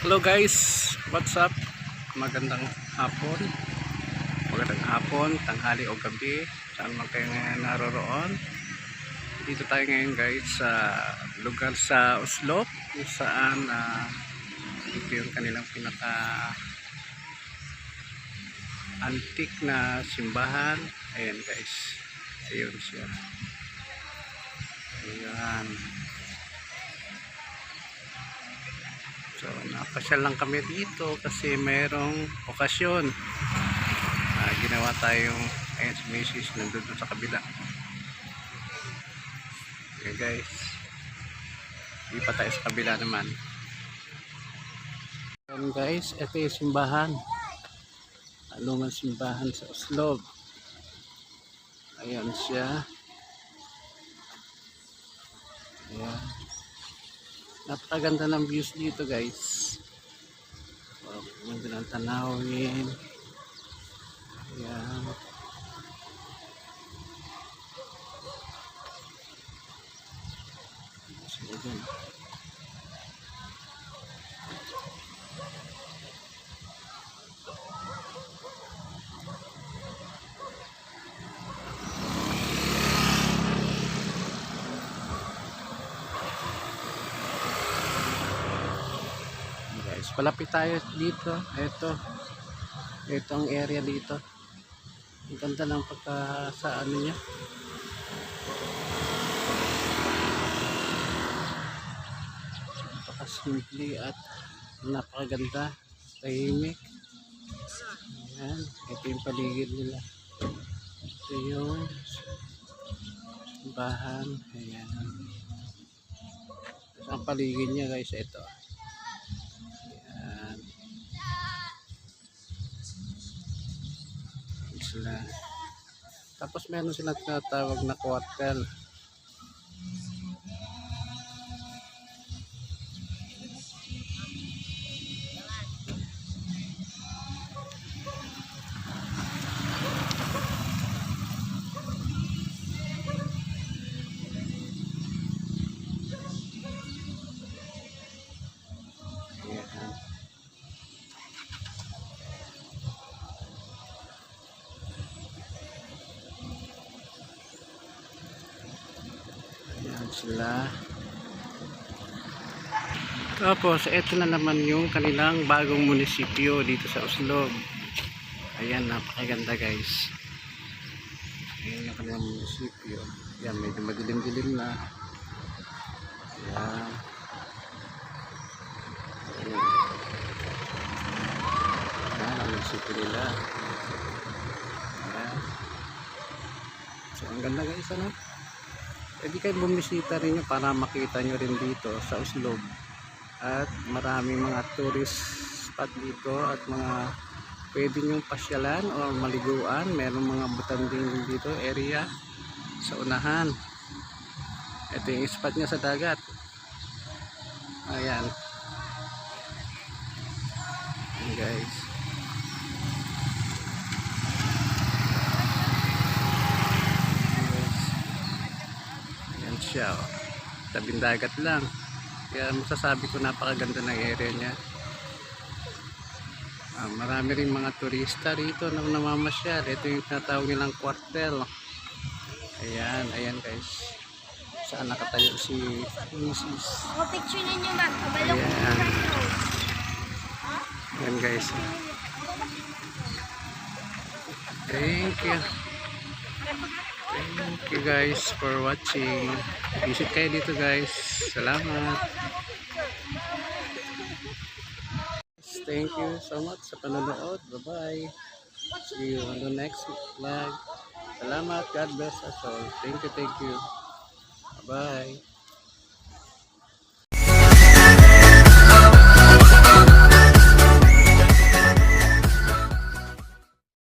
Hello guys, what's up? Magandang hapon, tanghali o gabi, saan man kayo ngayon naroroon. Dito tayo ngayon guys sa lugar sa Oslo, kung saan ito yung kanilang pinaka antik na simbahan. Ayan guys, ayun siya, ayan. So napasyal lang kami dito kasi mayroong okasyon. Ginawa tayong ayun, si Macy's nandun sa kabila. Okay guys, di pa tayo sa kabila naman. Ayan guys, ito yung simbahan, lumang simbahan sa Oslo. Ayan siya. Ayan, napakaganda ng views dito guys. Ganda ng tanawin. Ayan. So, ayan. Guys, palapit tayo dito. Ito ang area dito. Ang ganda ng pagka sa ano niya. Napakasimple at napakaganda. Tahimik. Ayan, ito yung paligid nila. Ito yung simbahan. Ayan. Ang paligid niya guys, ito. Ayan. Sila. Tapos meron sila tinatawag na kwartel. Sila. Tapos ito na naman yung kanilang bagong munisipyo dito sa Oslo. Ayan, napakaganda guys. Ayan yung kanilang munisipyo. Ayan, medyo madilim-dilim na. Ayan. Ayan ang munisipyo nila. Ayan. So ang ganda guys, ano? Pwede kayo bumisita rin nyo para makita nyo rin dito sa Oslo. At maraming mga tourist spot dito at mga pwede nyong pasyalan o maliguan. Merong mga butanding dito area sa unahan. Ito yung spot niya sa dagat. Ayan. Ayan guys. Siya, oh. Tabing dagat lang, kaya masasabi ko napakaganda ng area niya. Marami rin mga turista rito na namamasyal. Ito yung tinatawag nilang kwartel. Ayan guys, saan nakatayo si Mrs. Picture ninyo ma'am. Ayan guys, thank you guys for watching. Visit kayo dito guys. Salamat. Thank you so much sa panonood. Bye bye. See you on the next vlog. Salamat. God bless us all. Thank you. Bye bye.